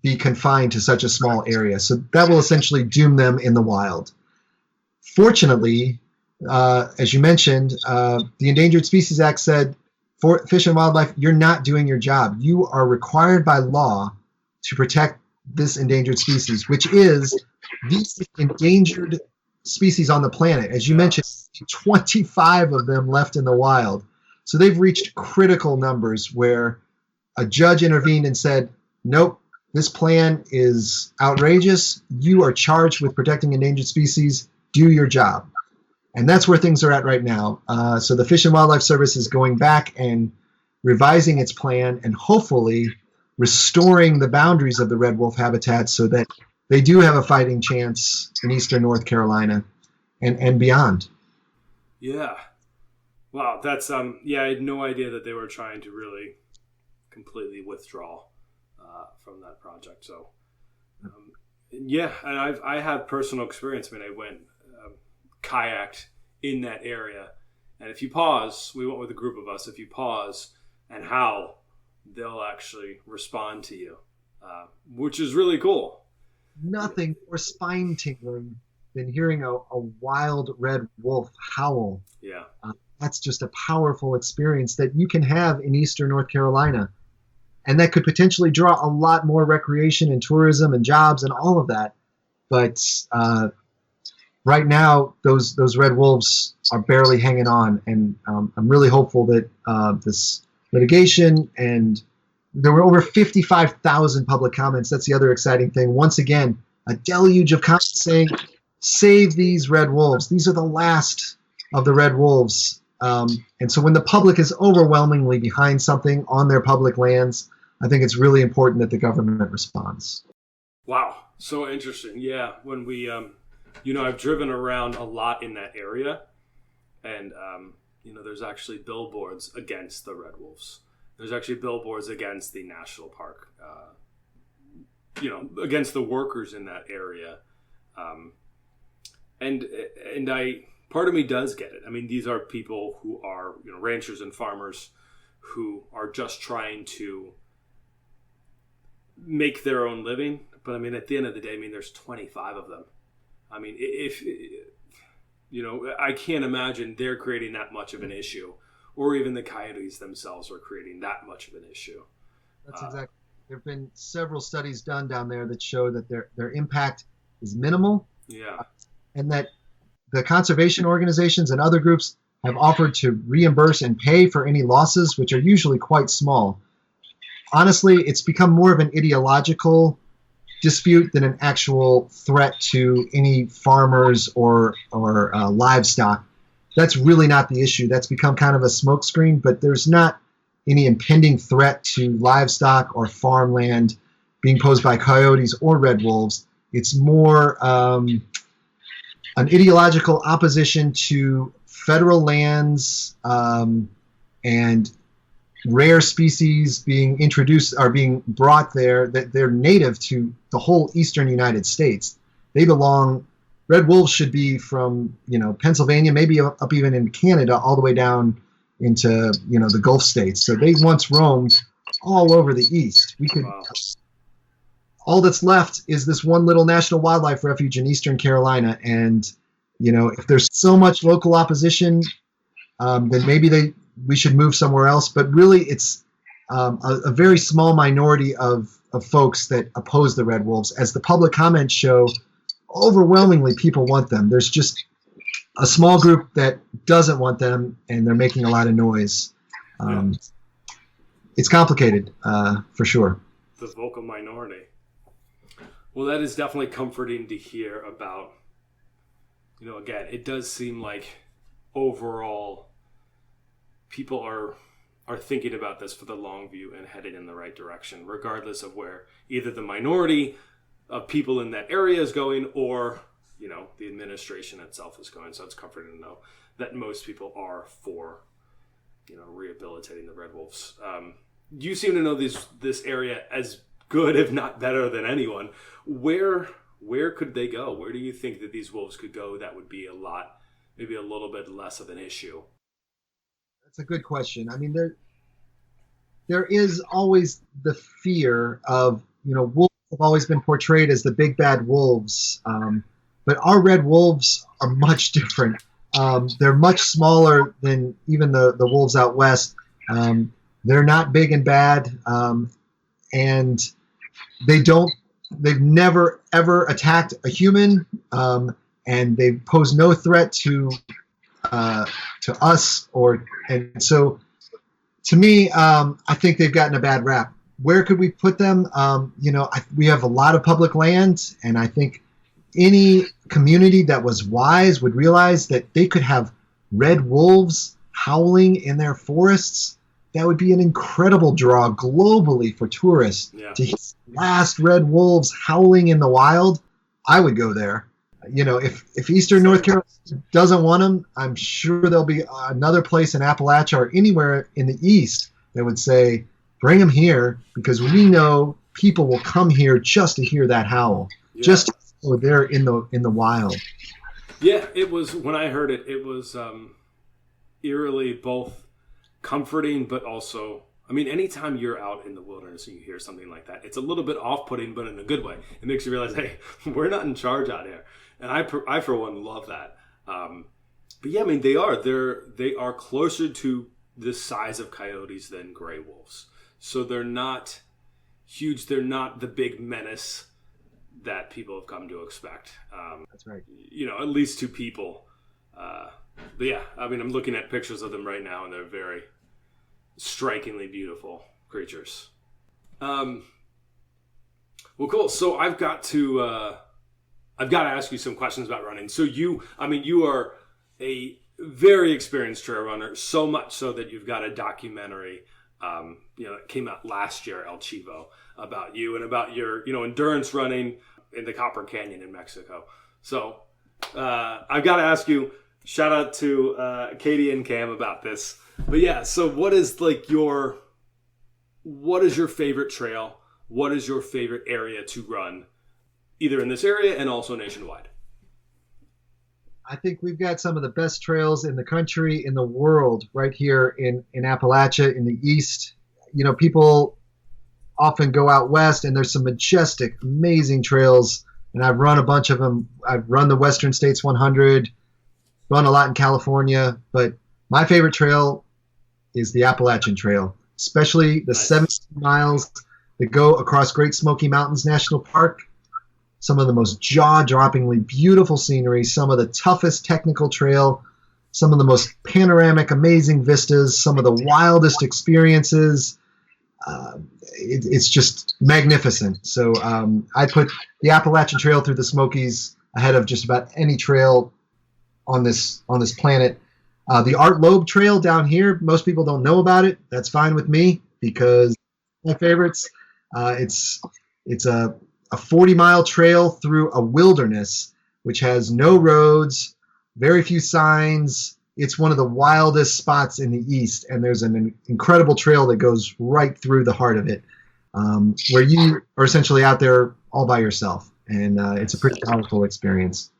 be confined to such a small area. So that will essentially doom them in the wild. Fortunately, as you mentioned, the Endangered Species Act said, for Fish and Wildlife, you're not doing your job. You are required by law to protect this endangered species, which is the endangered species on the planet. As you mentioned, 25 of them left in the wild. So they've reached critical numbers where a judge intervened and said, nope, this plan is outrageous. You are charged with protecting endangered species. Do your job. And that's where things are at right now. So the Fish and Wildlife Service is going back and revising its plan and hopefully restoring the boundaries of the red wolf habitat so that they do have a fighting chance in eastern North Carolina and beyond. Yeah. Wow. That's, I had no idea that they were trying to really completely withdraw from that project. So, and I have personal experience. I mean, I went kayaked in that area, and if you pause, we went with a group of us, if you pause and howl, they'll actually respond to you, which is really cool. Nothing more spine tingling than hearing a wild red wolf howl. Yeah. That's just a powerful experience that you can have in eastern North Carolina, and that could potentially draw a lot more recreation and tourism and jobs and all of that. But right now, those red wolves are barely hanging on, and I'm really hopeful that this litigation, and there were over 55,000 public comments. That's the other exciting thing. Once again, a deluge of comments saying, save these red wolves. These are the last of the red wolves. And so when the public is overwhelmingly behind something on their public lands, I think it's really important that the government responds. Wow. So interesting. Yeah. When we, I've driven around a lot in that area, and, there's actually billboards against the red wolves. There's actually billboards against the national park, against the workers in that area. Part of me does get it. I mean, these are people who are, ranchers and farmers who are just trying to make their own living. But I mean, at the end of the day, there's 25 of them. I mean, I can't imagine they're creating that much of an issue or even the coyotes themselves are creating that much of an issue. That's exactly. There have been several studies done down there that show that their impact is minimal. Yeah. And that the conservation organizations and other groups have offered to reimburse and pay for any losses, which are usually quite small. Honestly, it's become more of an ideological dispute than an actual threat to any farmers or livestock. That's really not the issue. That's become kind of a smokescreen, but there's not any impending threat to livestock or farmland being posed by coyotes or red wolves. It's more an ideological opposition to federal lands and rare species being introduced are being brought there that they're native to the whole eastern United States. They belong. Red wolves should be from Pennsylvania, maybe up even in Canada, all the way down into the Gulf states. So they once roamed all over the east. We could. Wow. All that's left is this one little national wildlife refuge in eastern Carolina, and if there's so much local opposition, then maybe we should move somewhere else. But really, it's a very small minority of folks that oppose the red wolves. As the public comments show, overwhelmingly people want them. There's just a small group that doesn't want them, and they're making a lot of noise. It's complicated, for sure. The vocal minority. Well, that is definitely comforting to hear about. Again, it does seem like overall people are thinking about this for the long view and headed in the right direction, regardless of where either the minority of people in that area is going or, the administration itself is going. So it's comforting to know that most people are for, rehabilitating the red wolves. You seem to know this area as good, if not better than anyone. Where could they go? Where do you think that these wolves could go that would be maybe a little bit less of an issue? That's a good question. I mean, there is always the fear of, wolves have always been portrayed as the big bad wolves. But our red wolves are much different. They're much smaller than even the wolves out west. They're not big and bad. And they've never ever attacked a human. And they pose no threat to us and so to me, I think they've gotten a bad rap. Where could we put them? We have a lot of public land, and I think any community that was wise would realize that they could have red wolves howling in their forests. That would be an incredible draw globally for tourists. Yeah. To hear last red wolves howling in the wild. I would go there. If Eastern North Carolina doesn't want them, I'm sure there'll be another place in Appalachia or anywhere in the East that would say, bring them here, because we know people will come here just to hear that howl, just so they're in the wild. Yeah, it was, when I heard it, it was eerily both comforting, but also, anytime you're out in the wilderness and you hear something like that, it's a little bit off-putting, but in a good way. It makes you realize, hey, we're not in charge out here. And I for one, love that. But yeah, they are closer to the size of coyotes than gray wolves. So they're not huge. They're not the big menace that people have come to expect. That's right. At least to people. But yeah, I'm looking at pictures of them right now, and they're very strikingly beautiful creatures. Well, cool. So I've got to ask you some questions about running. So you are a very experienced trail runner, so much so that you've got a documentary, that came out last year, El Chivo, about you and about your, endurance running in the Copper Canyon in Mexico. So I've got to ask you, shout out to Katie and Cam about this. But yeah, so what is your favorite trail? What is your favorite area to run, either in this area and also nationwide? I think we've got some of the best trails in the country, in the world, right here in Appalachia, in the East. People often go out west, and there's some majestic, amazing trails, and I've run a bunch of them. I've run the Western States 100, run a lot in California, but my favorite trail is the Appalachian Trail, especially the Nice. 17 miles that go across Great Smoky Mountains National Park. Some of the most jaw-droppingly beautiful scenery, some of the toughest technical trail, some of the most panoramic, amazing vistas, some of the wildest experiences. It's just magnificent. So I put the Appalachian Trail through the Smokies ahead of just about any trail on this planet. The Art Loeb Trail down here, most people don't know about it. That's fine with me because my favorites. It's a 40-mile trail through a wilderness which has no roads, very few signs. It's one of the wildest spots in the East, and there's an incredible trail that goes right through the heart of it, where you are essentially out there all by yourself, and it's a pretty powerful experience.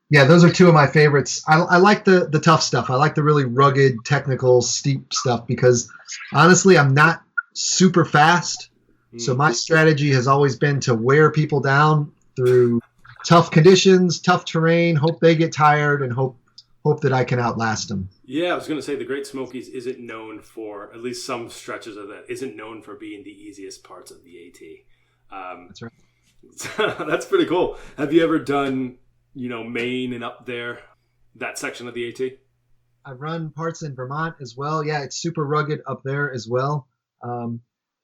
Yeah, those are two of my favorites. I like the tough stuff. I like the really rugged, technical, steep stuff because, honestly, I'm not super fast. So my strategy has always been to wear people down through tough conditions, tough terrain, hope they get tired, and hope that I can outlast them. Yeah, I was going to say the Great Smokies isn't known for, at least some stretches of that, isn't known for being the easiest parts of the AT. That's right. That's pretty cool. Have you ever done, Maine and up there, that section of the AT? I've run parts in Vermont as well. Yeah, it's super rugged up there as well.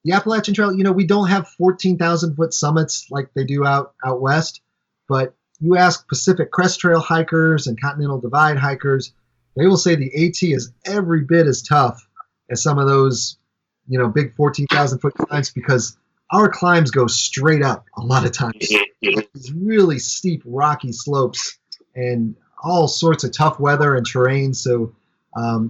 The Appalachian Trail, we don't have 14,000-foot summits like they do out west, but you ask Pacific Crest Trail hikers and Continental Divide hikers, they will say the AT is every bit as tough as some of those, big 14,000-foot climbs because our climbs go straight up a lot of times. These really steep, rocky slopes and all sorts of tough weather and terrain. So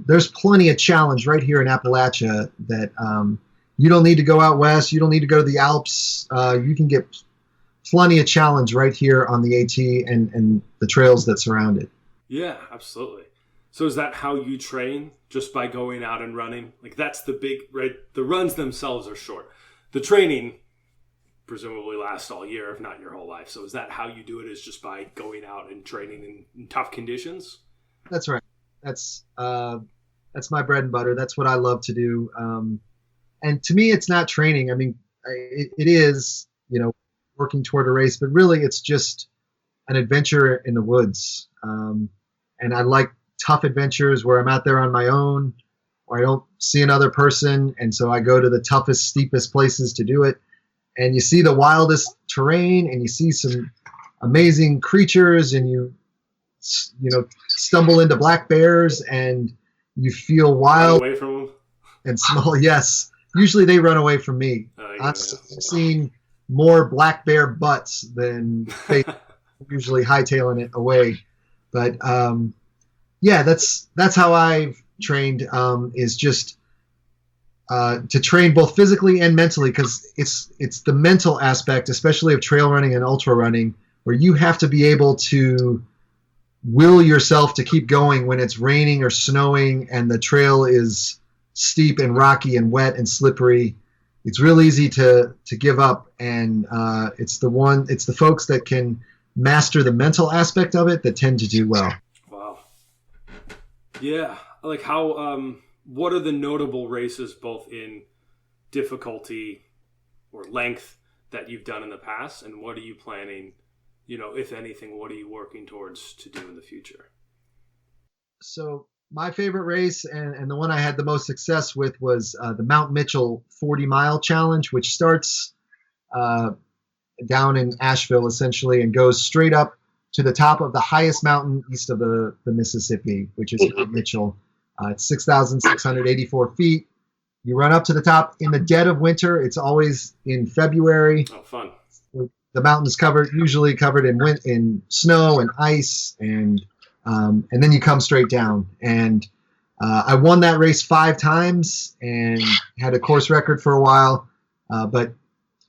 there's plenty of challenge right here in Appalachia that you don't need to go out west. You don't need to go to the Alps. You can get plenty of challenge right here on the AT and the trails that surround it. Yeah, absolutely. So is that how you train? Just by going out and running? Like that's the big, right? The runs themselves are short. The training presumably lasts all year, if not your whole life. So is that how you do it, is just by going out and training in tough conditions? That's right. That's my bread and butter. That's what I love to do. And to me, it's not training. I mean, it is, working toward a race, but really it's just an adventure in the woods. And I like tough adventures where I'm out there on my own, or I don't see another person. And so I go to the toughest, steepest places to do it. And you see the wildest terrain and you see some amazing creatures and you stumble into black bears and you feel wild. Run away from them? And small. Yes. Usually they run away from me. I've seen more black bear butts than they usually hightailing it away. But yeah, that's how I've trained, is just to train both physically and mentally, because it's the mental aspect, especially of trail running and ultra running, where you have to be able to will yourself to keep going when it's raining or snowing and the trail is steep and rocky and wet and slippery. It's real easy to give up, and it's the folks that can master the mental aspect of it that tend to do well. Wow. Yeah, like how what are the notable races both in difficulty or length that you've done in the past, and what are you planning, if anything, what are you working towards to do in the future? So my favorite race and the one I had the most success with was the Mount Mitchell 40-mile challenge, which starts down in Asheville, essentially, and goes straight up to the top of the highest mountain east of the Mississippi, which is Mount Mitchell. It's 6,684 feet. You run up to the top in the dead of winter. It's always in February. Oh, fun. The mountain is usually covered in snow and ice, and then you come straight down. And I won that race 5 times and had a course record for a while. But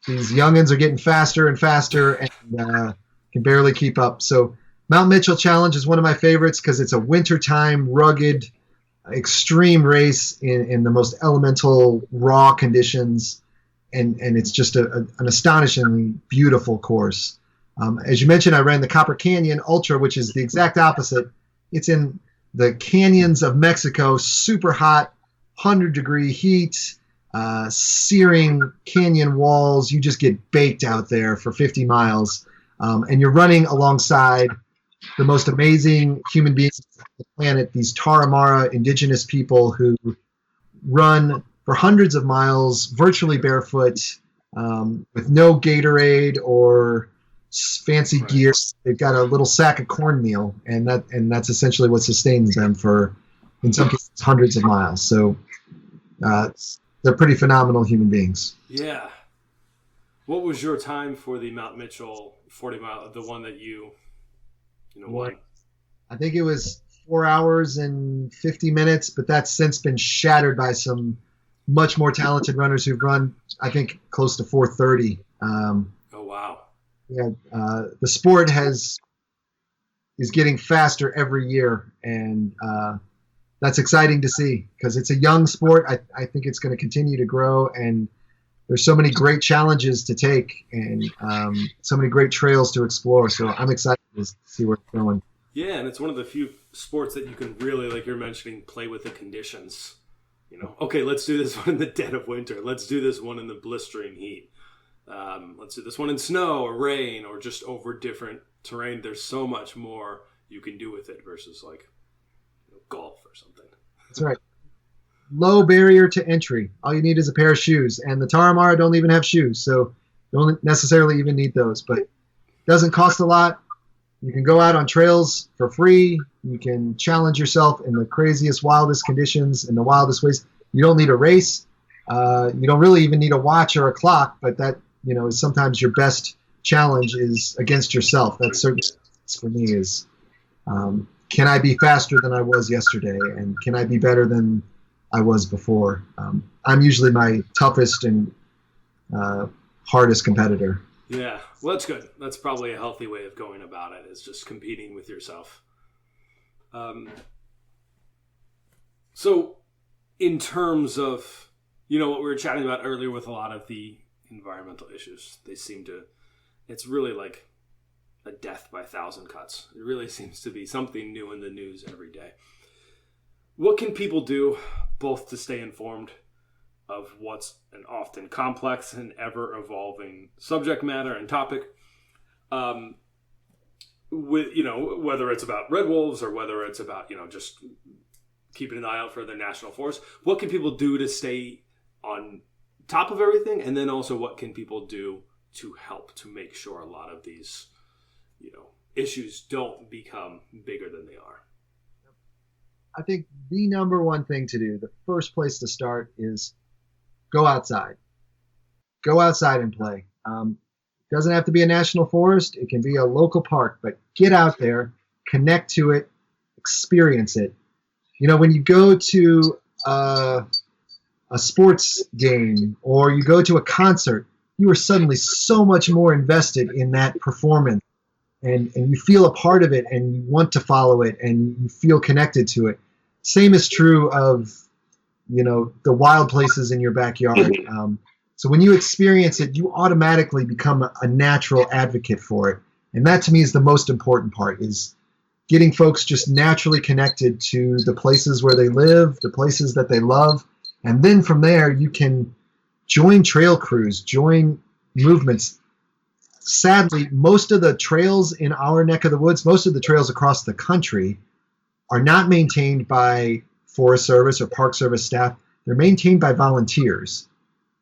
these youngins are getting faster and faster and can barely keep up. So Mount Mitchell Challenge is one of my favorites because it's a wintertime, rugged, extreme race in the most elemental, raw conditions. And it's just an astonishingly beautiful course. As you mentioned, I ran the Copper Canyon Ultra, which is the exact opposite. It's in the canyons of Mexico, super hot, 100-degree heat, searing canyon walls. You just get baked out there for 50 miles. And you're running alongside the most amazing human beings on the planet, these Tarahumara indigenous people who run for hundreds of miles, virtually barefoot, with no Gatorade or fancy gear. They've got a little sack of cornmeal, and that's essentially what sustains them for, in some cases, hundreds of miles. So they're pretty phenomenal human beings. Yeah. What was your time for the Mount Mitchell 40-mile, the one that you won? I think it was 4 hours and 50 minutes, but that's since been shattered by some much more talented runners who've run, I think, close to 4:30. Oh, wow. Yeah, the sport is getting faster every year, and that's exciting to see because it's a young sport. I think it's going to continue to grow, and there's so many great challenges to take and so many great trails to explore. So I'm excited to see where it's going. Yeah, and it's one of the few sports that you can really, like you're mentioning, play with the conditions. Okay, let's do this one in the dead of winter. Let's do this one in the blistering heat. Let's do this one in snow or rain or just over different terrain. There's so much more you can do with it versus like golf or something. That's right. Low barrier to entry. All you need is a pair of shoes. And the Tarahumara don't even have shoes, so you don't necessarily even need those. But it doesn't cost a lot. You can go out on trails for free. You can challenge yourself in the craziest, wildest conditions, in the wildest ways. You don't need a race. You don't really even need a watch or a clock, but that is sometimes your best challenge is against yourself. That's certainly for me is, can I be faster than I was yesterday, and can I be better than I was before? I'm usually my toughest and hardest competitor. Yeah, well, that's good. That's probably a healthy way of going about it, is just competing with yourself. So in terms of, what we were chatting about earlier with a lot of the environmental issues, it's really like a death by 1,000 cuts. It really seems to be something new in the news every day. What can people do both to stay informed of what's an often complex and ever-evolving subject matter and topic, whether it's about red wolves or whether it's about, just keeping an eye out for the national forest? What can people do to stay on top of everything? And then also what can people do to help to make sure a lot of these, issues don't become bigger than they are? I think the number one thing to do, the first place to start is go outside. Go outside and play. It doesn't have to be a national forest. It can be a local park, but get out there, connect to it, experience it. When you go to a sports game or you go to a concert, you are suddenly so much more invested in that performance, and you feel a part of it, and you want to follow it, and you feel connected to it. Same is true of the wild places in your backyard. So when you experience it, you automatically become a natural advocate for it. And that to me is the most important part, is getting folks just naturally connected to the places where they live, the places that they love. And then from there, you can join trail crews, join movements. Sadly, most of the trails in our neck of the woods, most of the trails across the country are not maintained by Forest Service or Park Service staff. They're maintained by volunteers,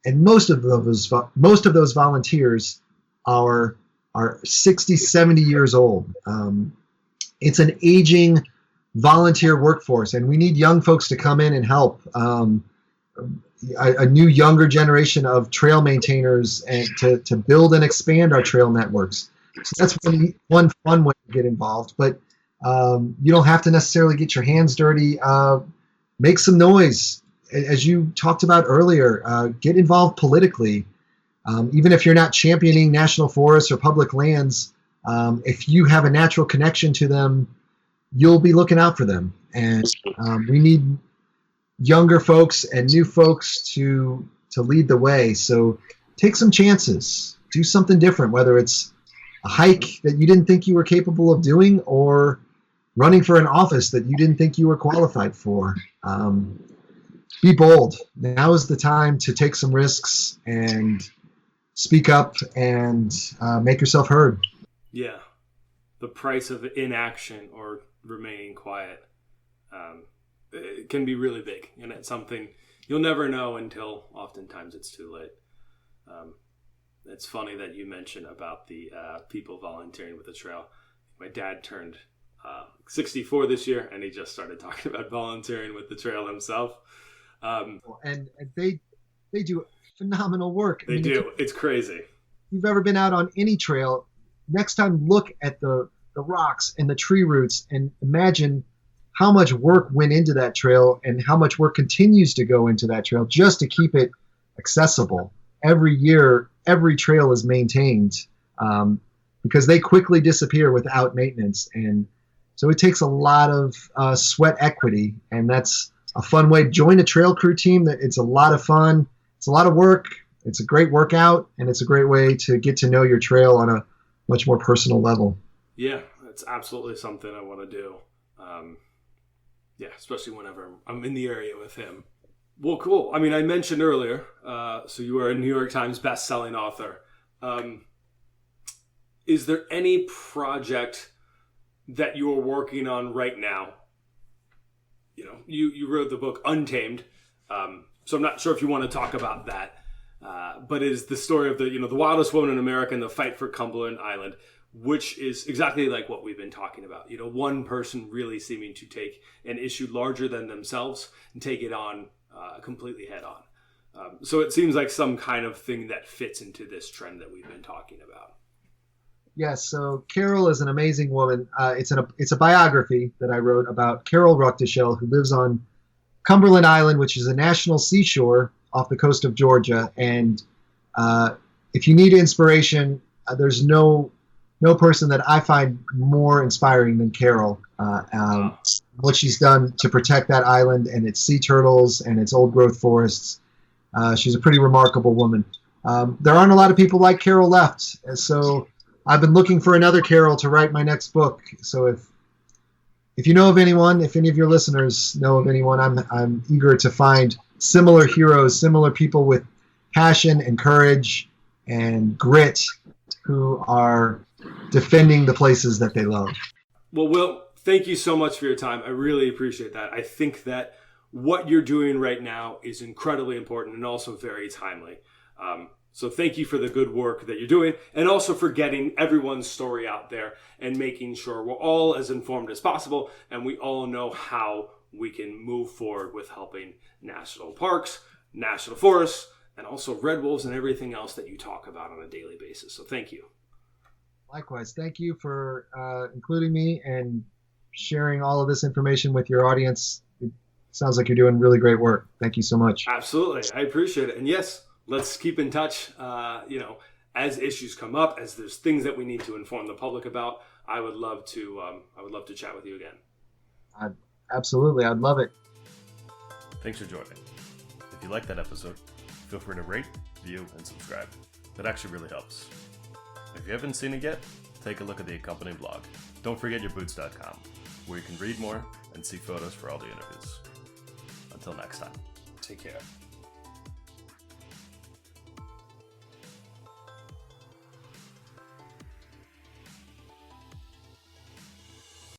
and most of those volunteers are 60, 70 years old. It's an aging volunteer workforce, and we need young folks to come in and help. A new younger generation of trail maintainers, and to build and expand our trail networks. So that's one fun way to get involved. But you don't have to necessarily get your hands dirty. Make some noise. As you talked about earlier, get involved politically. Even if you're not championing national forests or public lands, if you have a natural connection to them, you'll be looking out for them. And we need younger folks and new folks to lead the way. So take some chances. Do something different, whether it's a hike that you didn't think you were capable of doing, or running for an office that you didn't think you were qualified for. Be bold. Now is the time to take some risks and speak up and make yourself heard. Yeah. The price of inaction or remaining quiet it can be really big. And it's something you'll never know until oftentimes it's too late. It's funny that you mentioned about the people volunteering with the trail. My dad turned 64 this year, and he just started talking about volunteering with the trail himself. And they do phenomenal work. They do. It's crazy. If you've ever been out on any trail, next time look at the rocks and the tree roots and imagine how much work went into that trail and how much work continues to go into that trail just to keep it accessible. Every year, every trail is maintained because they quickly disappear without maintenance. And so it takes a lot of sweat equity, and that's a fun way. Join a trail crew team. That it's a lot of fun. It's a lot of work. It's a great workout, and it's a great way to get to know your trail on a much more personal level. Yeah, it's absolutely something I want to do. Yeah, especially whenever I'm in the area with him. Well, cool. I mean, I mentioned earlier, so you are a New York Times best-selling author. Is there any project that you are working on right now? You know, you wrote the book Untamed, so I'm not sure if you want to talk about that. But it is the story of the wildest woman in America and the fight for Cumberland Island, which is exactly like what we've been talking about. You know, one person really seeming to take an issue larger than themselves and take it on completely head on. So it seems like some kind of thing that fits into this trend that we've been talking about. Yes, so Carol is an amazing woman. It's a biography that I wrote about Carol Ruckteschel, who lives on Cumberland Island, which is a national seashore off the coast of Georgia. And if you need inspiration, there's no person that I find more inspiring than Carol. What she's done to protect that island and its sea turtles and its old growth forests. She's a pretty remarkable woman. There aren't a lot of people like Carol left, so I've been looking for another Carol to write my next book. So if you know of anyone, if any of your listeners know of anyone, I'm eager to find similar heroes, similar people with passion and courage and grit who are defending the places that they love. Well, Will, thank you so much for your time. I really appreciate that. I think that what you're doing right now is incredibly important and also very timely. So thank you for the good work that you're doing, and also for getting everyone's story out there and making sure we're all as informed as possible and we all know how we can move forward with helping national parks, national forests, and also red wolves and everything else that you talk about on a daily basis. So thank you. Likewise. Thank you for including me and sharing all of this information with your audience. It sounds like you're doing really great work. Thank you so much. Absolutely. I appreciate it. And yes, let's keep in touch, as issues come up, as there's things that we need to inform the public about. I would love to chat with you again. Absolutely. I'd love it. Thanks for joining. If you liked that episode, feel free to rate, view, and subscribe. That actually really helps. If you haven't seen it yet, take a look at the accompanying blog. Don't forget yourboots.com, where you can read more and see photos for all the interviews. Until next time, take care.